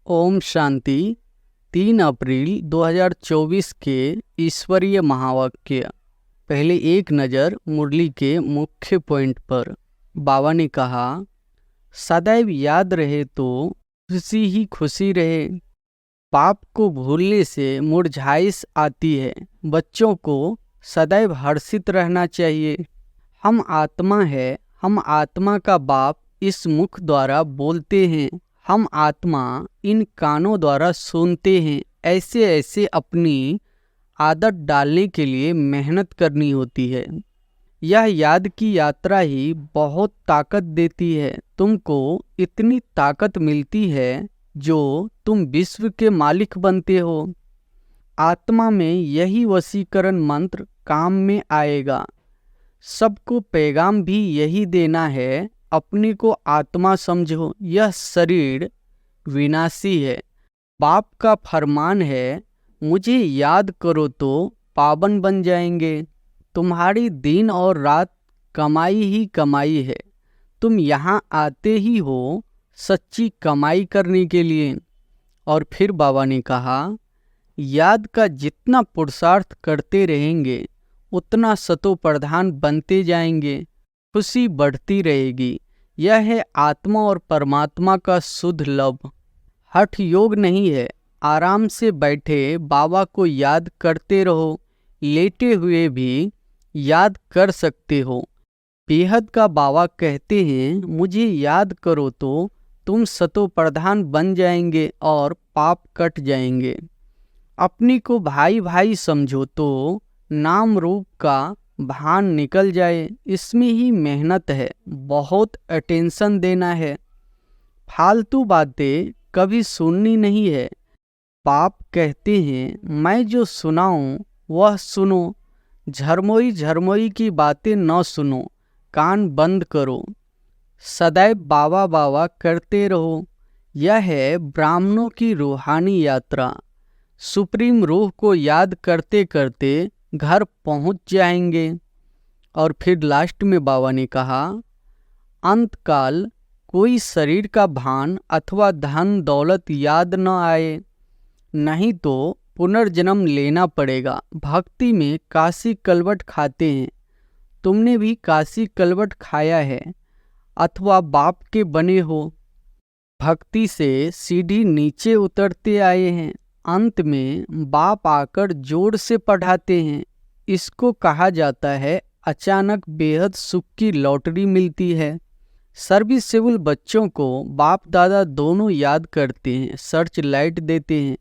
ओम शांति। 3 अप्रैल 2024 के ईश्वरीय महावाक्य। पहले एक नज़र मुरली के मुख्य पॉइंट पर। बाबा ने कहा, सदैव याद रहे तो खुशी ही खुशी रहे। पाप को भूलने से मुरझाइश आती है। बच्चों को सदैव हर्षित रहना चाहिए। हम आत्मा है, हम आत्मा का बाप इस मुख द्वारा बोलते हैं, हम आत्मा इन कानों द्वारा सुनते हैं। ऐसे ऐसे अपनी आदत डालने के लिए मेहनत करनी होती है। यह याद की यात्रा ही बहुत ताकत देती है। तुमको इतनी ताकत मिलती है जो तुम विश्व के मालिक बनते हो। आत्मा में यही वशीकरण मंत्र काम में आएगा। सबको पैगाम भी यही देना है, अपने को आत्मा समझो। यह शरीर विनाशी है। बाप का फरमान है, मुझे याद करो तो पावन बन जाएंगे। तुम्हारी दिन और रात कमाई ही कमाई है। तुम यहाँ आते ही हो सच्ची कमाई करने के लिए। और फिर बाबा ने कहा, याद का जितना पुरुषार्थ करते रहेंगे उतना सतो प्रधान बनते जाएंगे। खुशी बढ़ती रहेगी। यह है आत्मा और परमात्मा का शुद्ध लव। हठ योग नहीं है। आराम से बैठे बाबा को याद करते रहो। लेटे हुए भी याद कर सकते हो। बेहद का बाबा कहते हैं, मुझे याद करो तो तुम सतो प्रधान बन जाएंगे और पाप कट जाएंगे। अपनी को भाई भाई समझो तो नाम रूप का भान निकल जाए। इसमें ही मेहनत है, बहुत अटेंशन देना है। फालतू बातें कभी सुननी नहीं है। पाप कहते हैं, मैं जो सुनाऊं वह सुनो। झरमोई झरमोई की बातें न सुनो, कान बंद करो। सदैव बाबा बाबा करते रहो। यह है ब्राह्मणों की रूहानी यात्रा। सुप्रीम रूह को याद करते करते घर पहुंच जाएंगे। और फिर लास्ट में बाबा ने कहा, अंतकाल कोई शरीर का भान अथवा धन दौलत याद न आए, नहीं तो पुनर्जन्म लेना पड़ेगा। भक्ति में काशी कलवट खाते हैं। तुमने भी काशी कलवट खाया है अथवा बाप के बने हो। भक्ति से सीढ़ी नीचे उतरते आए हैं। अंत में बाप आकर जोर से पढ़ाते हैं। इसको कहा जाता है अचानक बेहद सुख की लॉटरी मिलती है। सर्विसेबल बच्चों को बाप दादा दोनों याद करते हैं, सर्च लाइट देते हैं।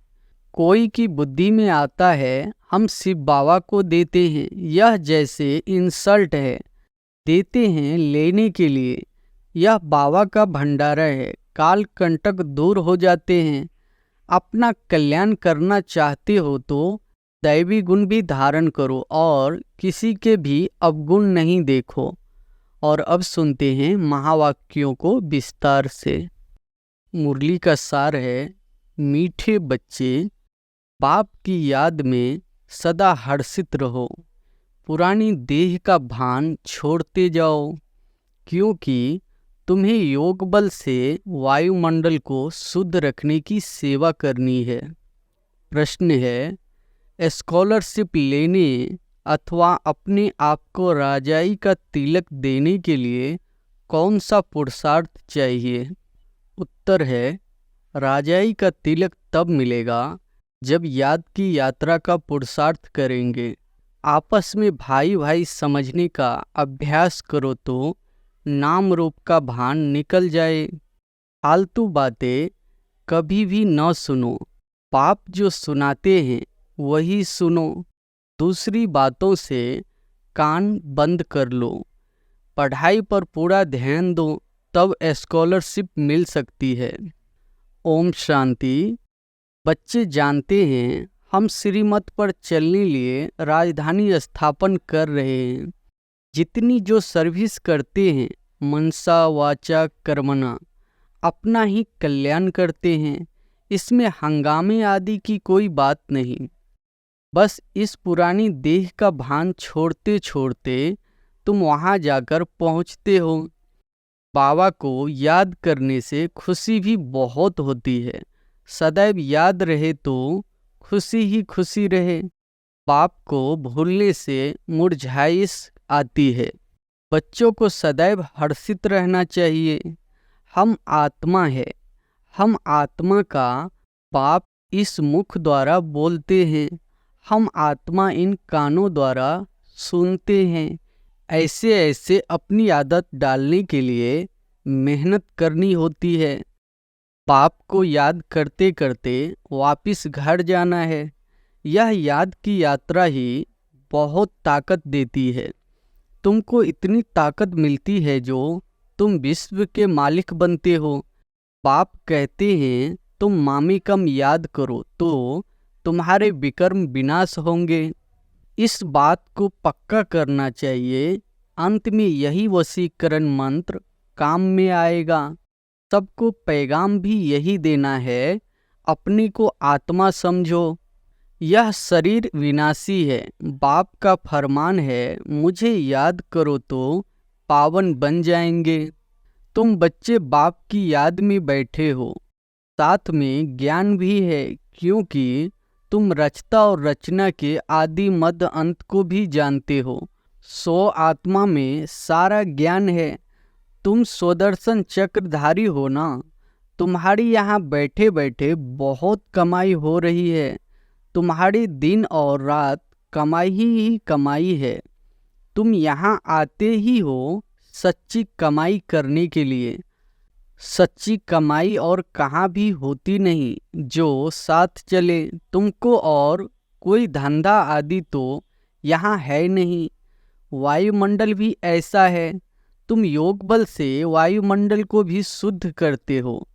कोई की बुद्धि में आता है, हम शिव बाबा को देते हैं। यह जैसे इंसल्ट है, देते हैं लेने के लिए। यह बाबा का भंडारा है। काल कंटक दूर हो जाते हैं। अपना कल्याण करना चाहते हो तो दैवी गुण भी धारण करो और किसी के भी अवगुण नहीं देखो। और अब सुनते हैं महावाक्यों को विस्तार से। मुरली का सार है, मीठे बच्चे, बाप की याद में सदा हर्षित रहो। पुरानी देह का भान छोड़ते जाओ, क्योंकि तुम्हें योग बल से वायुमंडल को शुद्ध रखने की सेवा करनी है। प्रश्न है, स्कॉलरशिप लेने अथवा अपने आप को राजाई का तिलक देने के लिए कौन सा पुरुषार्थ चाहिए? उत्तर है, राजाई का तिलक तब मिलेगा जब याद की यात्रा का पुरुषार्थ करेंगे। आपस में भाई भाई समझने का अभ्यास करो तो नाम रूप का भान निकल जाए। फालतू बातें कभी भी न सुनो। पाप जो सुनाते हैं वही सुनो। दूसरी बातों से कान बंद कर लो। पढ़ाई पर पूरा ध्यान दो, तब स्कॉलरशिप मिल सकती है। ओम शांति। बच्चे जानते हैं, हम श्रीमत पर चलने लिए राजधानी स्थापन कर रहे हैं। जितनी जो सर्विस करते हैं, मनसा वाचा कर्मणा, अपना ही कल्याण करते हैं। इसमें हंगामे आदि की कोई बात नहीं। बस इस पुरानी देह का भान छोड़ते छोड़ते तुम वहाँ जाकर पहुँचते हो। बाबा को याद करने से खुशी भी बहुत होती है। सदैव याद रहे तो खुशी ही खुशी रहे। बाप को भूलने से मुरझाइश आती है। बच्चों को सदैव हर्षित रहना चाहिए। हम आत्मा है। हम आत्मा का बाप इस मुख द्वारा बोलते हैं। हम आत्मा इन कानों द्वारा सुनते हैं। ऐसे ऐसे अपनी आदत डालने के लिए मेहनत करनी होती है। बाप को याद करते करते वापिस घर जाना है। यह याद की यात्रा ही बहुत ताकत देती है। तुमको इतनी ताकत मिलती है जो तुम विश्व के मालिक बनते हो। बाप कहते हैं तुम मामी कम याद करो तो तुम्हारे विकर्म विनाश होंगे। इस बात को पक्का करना चाहिए। अंत में यही वशीकरण मंत्र काम में आएगा। सबको पैगाम भी यही देना है, अपने को आत्मा समझो। यह शरीर विनाशी है। बाप का फरमान है मुझे याद करो तो पावन बन जाएंगे। तुम बच्चे बाप की याद में बैठे हो। साथ में ज्ञान भी है, क्योंकि तुम रचता और रचना के आदि मध्य अंत को भी जानते हो। सो आत्मा में सारा ज्ञान है। तुम स्वदर्शन चक्रधारी हो ना। तुम्हारी यहाँ बैठे बैठे बहुत कमाई हो रही है। तुम्हारी दिन और रात कमाई ही कमाई है। तुम यहाँ आते ही हो सच्ची कमाई करने के लिए। सच्ची कमाई और कहाँ भी होती नहीं जो साथ चले। तुमको और कोई धंधा आदि तो यहाँ है नहीं। वायुमंडल भी ऐसा है। तुम योग बल से वायुमंडल को भी शुद्ध करते हो।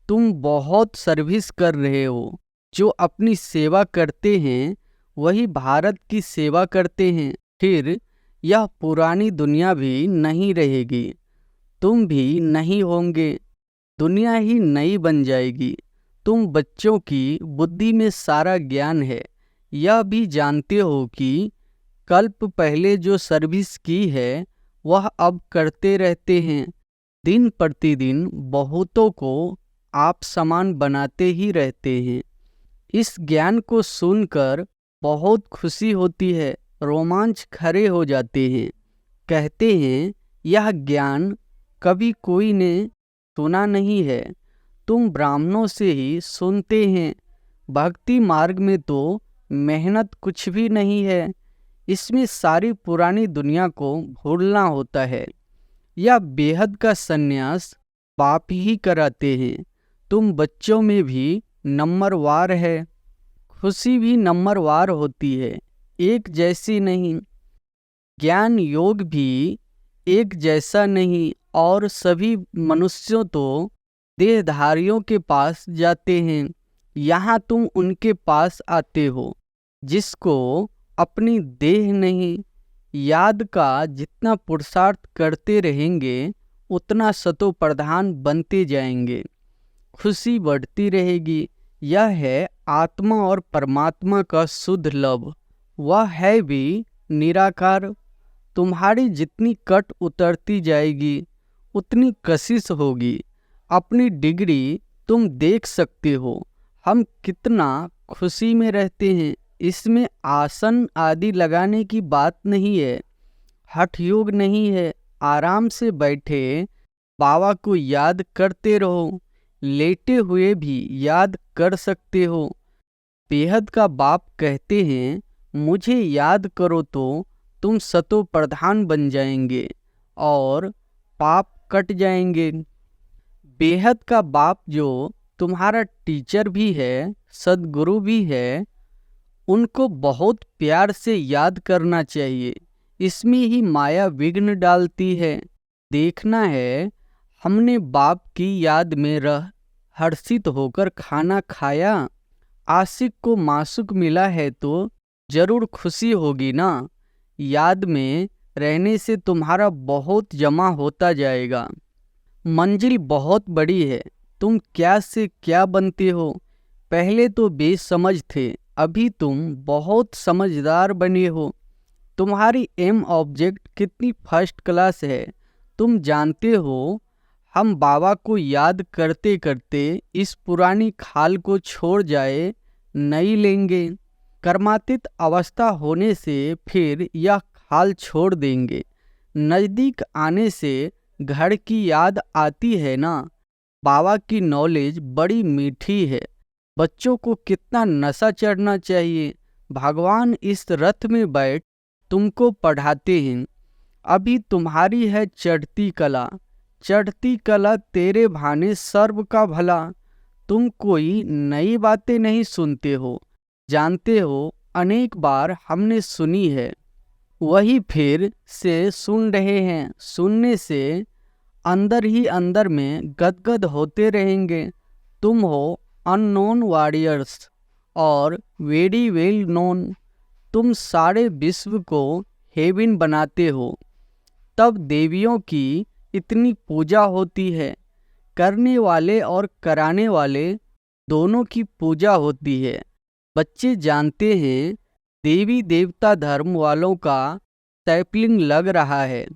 तुम बहुत सर्विस कर रहे हो। जो अपनी सेवा करते हैं वही भारत की सेवा करते हैं। फिर यह पुरानी दुनिया भी नहीं रहेगी। तुम भी नहीं होंगे। दुनिया ही नई बन जाएगी। तुम बच्चों की बुद्धि में सारा ज्ञान है। यह भी जानते हो कि कल्प पहले जो सर्विस की है वह अब करते रहते हैं। दिन प्रतिदिन बहुतों को आप समान बनाते ही रहते हैं। इस ज्ञान को सुनकर बहुत खुशी होती है। रोमांच खड़े हो जाते हैं। कहते हैं यह ज्ञान कभी कोई ने सुना नहीं है। तुम ब्राह्मणों से ही सुनते हैं। भक्ति मार्ग में तो मेहनत कुछ भी नहीं है। इसमें सारी पुरानी दुनिया को भूलना होता है। यह बेहद का संन्यास बाप ही कराते हैं। तुम बच्चों में भी नंबरवार है। खुशी भी नंबरवार होती है, एक जैसी नहीं। ज्ञान योग भी एक जैसा नहीं। और सभी मनुष्यों तो देहधारियों के पास जाते हैं। यहाँ तुम उनके पास आते हो जिसको अपनी देह नहीं। याद का जितना पुरुषार्थ करते रहेंगे उतना सतो प्रधान बनते जाएंगे। खुशी बढ़ती रहेगी। यह है आत्मा और परमात्मा का शुद्ध लव। वह है भी निराकार। तुम्हारी जितनी कट उतरती जाएगी उतनी कशिश होगी। अपनी डिग्री तुम देख सकते हो। हम कितना खुशी में रहते हैं। इसमें आसन आदि लगाने की बात नहीं है। हठ योग नहीं है। आराम से बैठे बाबा को याद करते रहो। लेटे हुए भी याद कर सकते हो। बेहद का बाप कहते हैं मुझे याद करो तो तुम सतो प्रधान बन जाएंगे और पाप कट जाएंगे। बेहद का बाप जो तुम्हारा टीचर भी है, सदगुरु भी है, उनको बहुत प्यार से याद करना चाहिए। इसमें ही माया विघ्न डालती है। देखना है हमने बाप की याद में रह हर्षित होकर खाना खाया। आशिक को मासुक मिला है तो जरूर खुशी होगी ना। याद में रहने से तुम्हारा बहुत जमा होता जाएगा। मंजिल बहुत बड़ी है। तुम क्या से क्या बनते हो। पहले तो बेसमझ थे, अभी तुम बहुत समझदार बने हो। तुम्हारी एम ऑब्जेक्ट कितनी फर्स्ट क्लास है तुम जानते हो। हम बाबा को याद करते करते इस पुरानी खाल को छोड़ जाए नई लेंगे। कर्मातीत अवस्था होने से फिर यह खाल छोड़ देंगे। नज़दीक आने से घर की याद आती है ना। बाबा की नॉलेज बड़ी मीठी है। बच्चों को कितना नशा चढ़ना चाहिए। भगवान इस रथ में बैठ तुमको पढ़ाते हैं। अभी तुम्हारी है चढ़ती कला। चढ़ती कला तेरे भाने सर्व का भला। तुम कोई नई बातें नहीं सुनते हो। जानते हो अनेक बार हमने सुनी है, वही फिर से सुन रहे हैं। सुनने से अंदर ही अंदर में गदगद होते रहेंगे। तुम हो अननोन वॉरियर्स और वेरी वेल नोन। तुम सारे विश्व को हेवन बनाते हो। तब देवियों की इतनी पूजा होती है। करने वाले और कराने वाले दोनों की पूजा होती है। बच्चे जानते हैं देवी देवता धर्म वालों का सैपलिंग लग रहा है।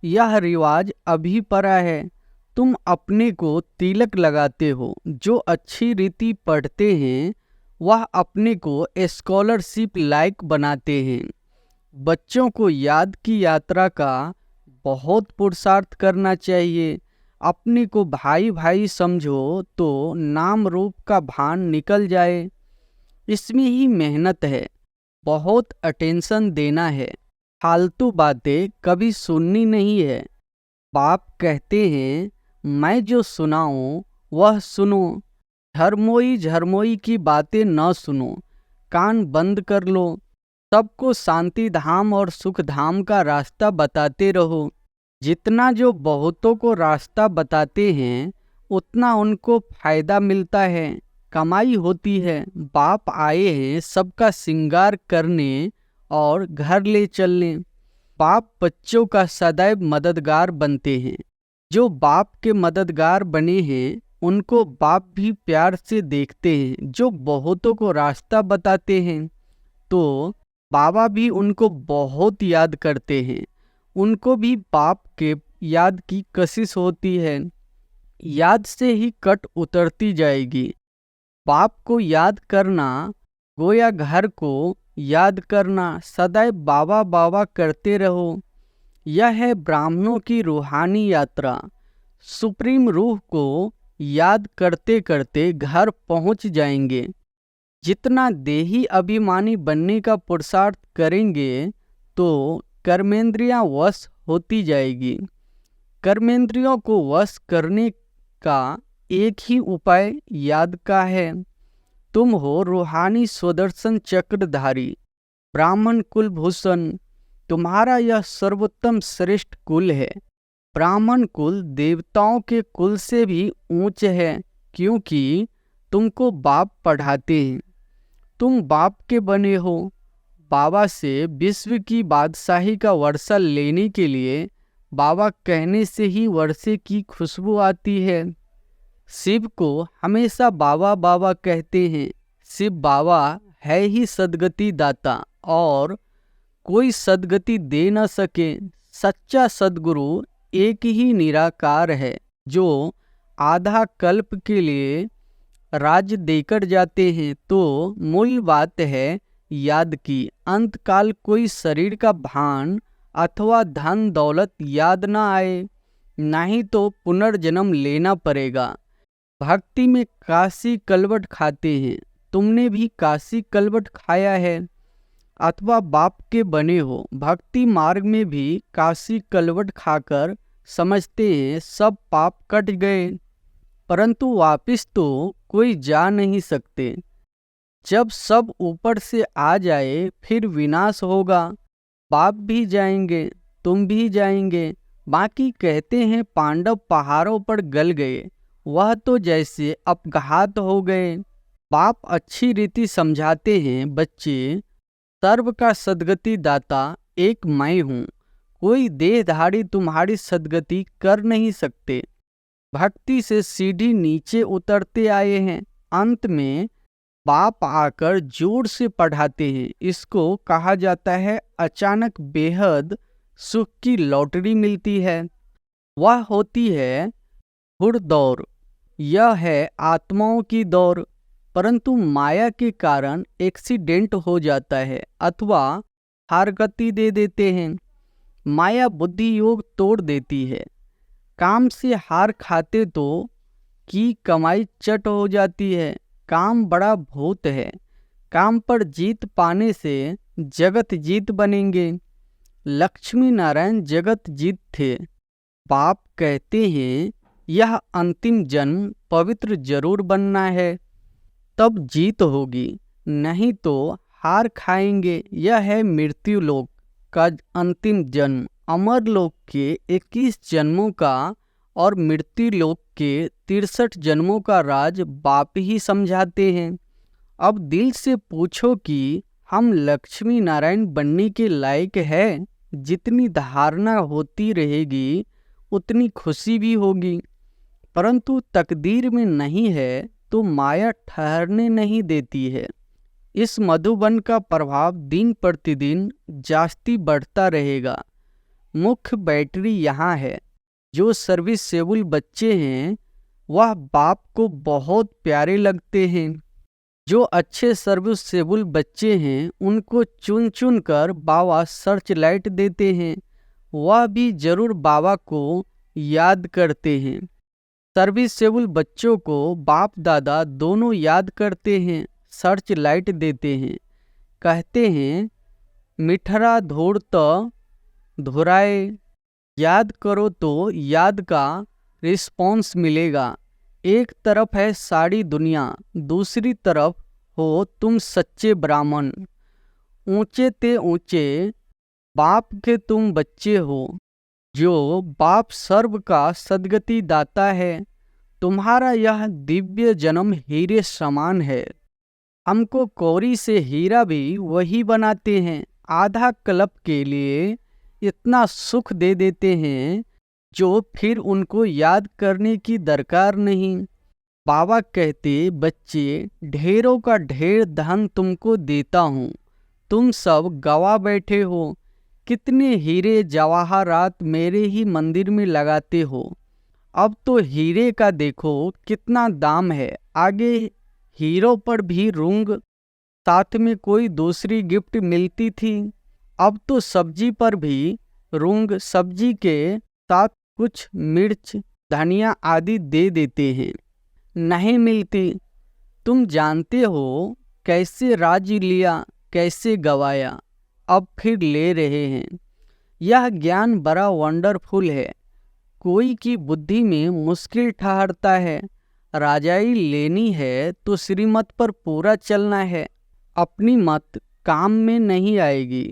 यह रिवाज अभी पड़ा है। तुम अपने को तिलक लगाते हो। जो अच्छी रीति पढ़ते हैं वह अपने को स्कॉलरशिप लायक बनाते हैं। बच्चों को याद की यात्रा का बहुत पुरुषार्थ करना चाहिए। अपने को भाई भाई समझो तो नाम रूप का भान निकल जाए। इसमें ही मेहनत है। बहुत अटेंशन देना है। फालतू बातें कभी सुननी नहीं है। बाप कहते हैं मैं जो सुनाऊं वह सुनो। झरमोई झरमोई की बातें न सुनो। कान बंद कर लो। सबको शांति धाम और सुख धाम का रास्ता बताते रहो। जितना जो बहुतों को रास्ता बताते हैं उतना उनको फायदा मिलता है, कमाई होती है। बाप आए हैं सबका श्रृंगार करने और घर ले चलने। बाप बच्चों का सदैव मददगार बनते हैं। जो बाप के मददगार बने हैं उनको बाप भी प्यार से देखते हैं। जो बहुतों को रास्ता बताते हैं तो बाबा भी उनको बहुत याद करते हैं। उनको भी बाप के याद की कशिश होती है। याद से ही कट उतरती जाएगी। बाप को याद करना गोया घर को याद करना। सदैव बाबा बाबा करते रहो। यह है ब्राह्मणों की रूहानी यात्रा। सुप्रीम रूह को याद करते करते घर पहुंच जाएंगे। जितना देही अभिमानी बनने का पुरुषार्थ करेंगे तो कर्मेंद्रियां वश होती जाएगी। कर्मेंद्रियों को वश करने का एक ही उपाय याद का है। तुम हो रूहानी स्वदर्शन चक्रधारी ब्राह्मण कुलभूषण। तुम्हारा यह सर्वोत्तम श्रेष्ठ कुल है। ब्राह्मण कुल देवताओं के कुल से भी ऊंच है, क्योंकि तुमको बाप पढ़ाते हैं। तुम बाप के बने हो। बाबा से विश्व की बादशाही का वर्षा लेने के लिए बाबा कहने से ही वर्षे की खुशबू आती है। शिव को हमेशा बाबा बाबा कहते हैं। शिव बाबा है ही सद्गति दाता और कोई सद्गति दे न सके। सच्चा सद्गुरु एक ही निराकार है जो आधा कल्प के लिए राज्य देकर जाते हैं। तो मूल बात है याद की। अंतकाल कोई शरीर का भान अथवा धन दौलत याद ना आए, नहीं तो पुनर्जन्म लेना पड़ेगा। भक्ति में काशी कलवट खाते हैं। तुमने भी काशी कलवट खाया है अथवा बाप के बने हो। भक्ति मार्ग में भी काशी कलवट खाकर समझते हैं सब पाप कट गए, परंतु वापिस तो कोई जा नहीं सकते। जब सब ऊपर से आ जाए फिर विनाश होगा। बाप भी जाएंगे, तुम भी जाएंगे। बाकी कहते हैं पांडव पहाड़ों पर गल गए, वह तो जैसे अपघात हो गए। बाप अच्छी रीति समझाते हैं बच्चे, सर्व का सद्गति दाता एक मैं हूँ। कोई देहधारी तुम्हारी सद्गति कर नहीं सकते। भक्ति से सीढ़ी नीचे उतरते आए हैं। अंत में बाप आकर जोर से पढ़ाते हैं। इसको कहा जाता है अचानक बेहद सुख की लॉटरी मिलती है। वह होती है घुड़दौड़ यह है आत्माओं की दौड़, परंतु माया के कारण एक्सीडेंट हो जाता है अथवा हार गति दे देते हैं। माया बुद्धि योग तोड़ देती है। काम से हार खाते तो की कमाई चट हो जाती है। काम बड़ा भूत है। काम पर जीत पाने से जगत जीत बनेंगे। लक्ष्मी नारायण जगत जीत थे। बाप कहते हैं यह अंतिम जन्म पवित्र जरूर बनना है, तब जीत होगी, नहीं तो हार खाएंगे। यह है मृत्यु लोक का अंतिम जन्म। अमर लोक के 21 जन्मों का और मृत्यु लोक के 63 जन्मों का राज बाप ही समझाते हैं। अब दिल से पूछो कि हम लक्ष्मी नारायण बनने के लायक है। जितनी धारणा होती रहेगी उतनी खुशी भी होगी, परंतु तकदीर में नहीं है तो माया ठहरने नहीं देती है। इस मधुबन का प्रभाव दिन प्रतिदिन जास्ती बढ़ता रहेगा। मुख्य बैटरी यहाँ है। जो सर्विसेबल बच्चे हैं वह बाप को बहुत प्यारे लगते हैं। जो अच्छे सर्विसेबल बच्चे हैं उनको चुन चुन कर बाबा सर्च लाइट देते हैं। वह भी जरूर बाबा को याद करते हैं। सर्विसेबल बच्चों को बाप दादा दोनों याद करते हैं, सर्च लाइट देते हैं। कहते हैं मिठरा धोड़ तो धुराए, याद करो तो याद का रिस्पॉन्स मिलेगा। एक तरफ है सारी दुनिया, दूसरी तरफ हो तुम सच्चे ब्राह्मण। ऊंचे ते ऊंचे बाप के तुम बच्चे हो। जो बाप सर्व का सदगति दाता है। तुम्हारा यह दिव्य जन्म हीरे समान है। हमको कौड़ी से हीरा भी वही बनाते हैं। आधा कल्प के लिए इतना सुख दे देते हैं जो फिर उनको याद करने की दरकार नहीं। बाबा कहते बच्चे ढेरों का ढेर धन तुमको देता हूँ, तुम सब गवा बैठे हो। कितने हीरे जवाहरात मेरे ही मंदिर में लगाते हो। अब तो हीरे का देखो कितना दाम है। आगे हीरो पर भी रूंग, साथ में कोई दूसरी गिफ्ट मिलती थी। अब तो सब्जी पर भी रूंग, सब्जी के साथ कुछ मिर्च धनिया आदि दे देते हैं। नहीं मिलती। तुम जानते हो कैसे राज लिया, कैसे गवाया, अब फिर ले रहे हैं। यह ज्ञान बड़ा वंडरफुल है। कोई की बुद्धि में मुश्किल ठहरता है। राजाई लेनी है तो श्रीमत पर पूरा चलना है। अपनी मत काम में नहीं आएगी।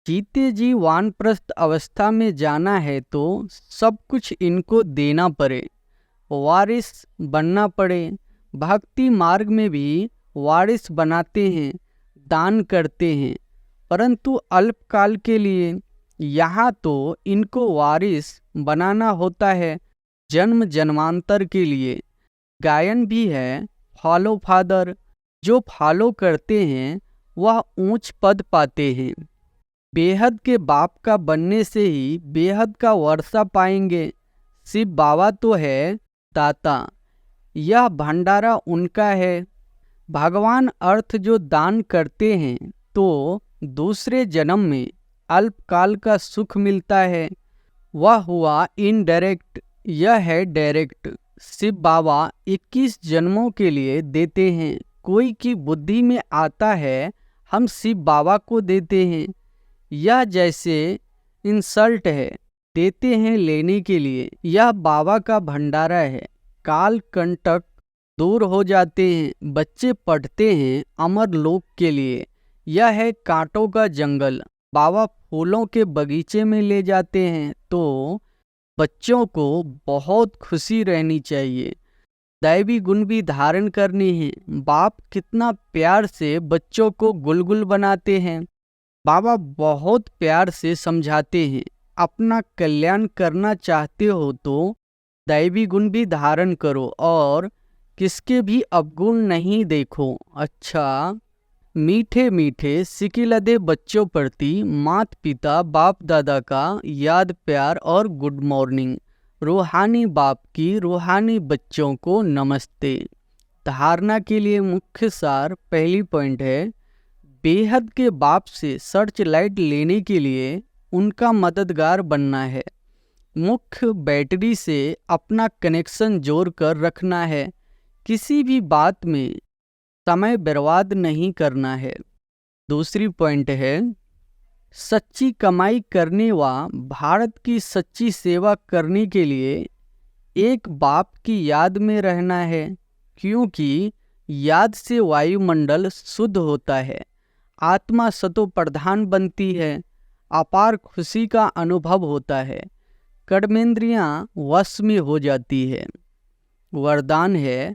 जीते जी वानप्रस्थ अवस्था में जाना है तो सब कुछ इनको देना पड़े, वारिस बनना पड़े। भक्ति मार्ग में भी वारिस बनाते हैं, दान करते हैं, परंतु अल्पकाल के लिए। यहाँ तो इनको वारिस बनाना होता है जन्म जन्मांतर के लिए। गायन भी है फॉलो फादर। जो फॉलो करते हैं वह ऊंच पद पाते हैं। बेहद के बाप का बनने से ही बेहद का वर्षा पाएंगे। शिव बाबा तो है दाता, यह भंडारा उनका है। भगवान अर्थ जो दान करते हैं तो दूसरे जन्म में अल्पकाल का सुख मिलता है। वह हुआ इनडायरेक्ट, यह है डायरेक्ट। शिव बाबा 21 जन्मों के लिए देते हैं। कोई की बुद्धि में आता है हम शिव बाबा को देते हैं, यह जैसे इंसल्ट है। देते हैं लेने के लिए। यह बाबा का भंडारा है। काल कंटक दूर हो जाते हैं। बच्चे पढ़ते हैं अमर लोक के लिए। यह है कांटों का जंगल। बाबा फूलों के बगीचे में ले जाते हैं तो बच्चों को बहुत खुशी रहनी चाहिए। दैवी गुण भी धारण करने हैं। बाप कितना प्यार से बच्चों को गुलगुल बनाते हैं। बाबा बहुत प्यार से समझाते हैं। अपना कल्याण करना चाहते हो तो दैवी गुण भी धारण करो और किसके भी अवगुण नहीं देखो। अच्छा, मीठे मीठे सिकिलदे बच्चों प्रति माता पिता बाप दादा का याद प्यार और गुड मॉर्निंग। रूहानी बाप की रूहानी बच्चों को नमस्ते। धारणा के लिए मुख्य सार, पहली पॉइंट है, बेहद के बाप से सर्च लाइट लेने के लिए उनका मददगार बनना है। मुख्य बैटरी से अपना कनेक्शन जोड़कर रखना है। किसी भी बात में समय बर्बाद नहीं करना है। दूसरी पॉइंट है, सच्ची कमाई करने व भारत की सच्ची सेवा करने के लिए एक बाप की याद में रहना है, क्योंकि याद से वायुमंडल शुद्ध होता है, आत्मा सतो प्रधान बनती है, अपार खुशी का अनुभव होता है, कर्मेंद्रियां वश में हो जाती है। वरदान है,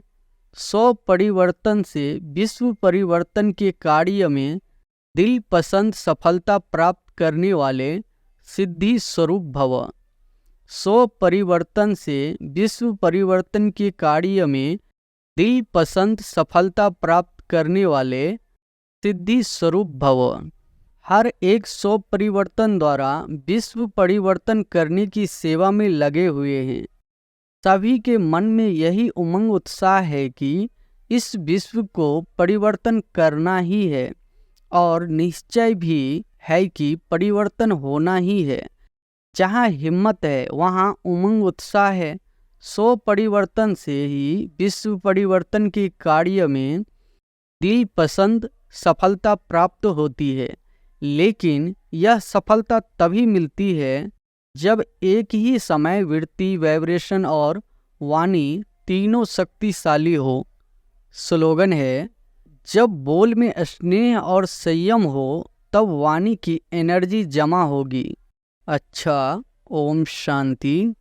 100 परिवर्तन से विश्व परिवर्तन के कार्य में दिल पसंद सफलता प्राप्त करने वाले सिद्धि स्वरूप भव। 100 परिवर्तन से विश्व परिवर्तन के कार्य में दिल पसंद सफलता प्राप्त करने वाले सिद्धि स्वरूप भव। हर एक 100 परिवर्तन द्वारा विश्व परिवर्तन करने की सेवा में लगे हुए हैं। सभी के मन में यही उमंग उत्साह है कि इस विश्व को परिवर्तन करना ही है, और निश्चय भी है कि परिवर्तन होना ही है। जहाँ हिम्मत है वहाँ उमंग उत्साह है। 100 परिवर्तन से ही विश्व परिवर्तन के कार्य में दिल पसंद सफलता प्राप्त होती है, लेकिन यह सफलता तभी मिलती है जब एक ही समय वृत्ति, वाइब्रेशन और वाणी तीनों शक्तिशाली हो। स्लोगन है, जब बोल में स्नेह और संयम हो तब वाणी की एनर्जी जमा होगी। अच्छा, ओम शांति।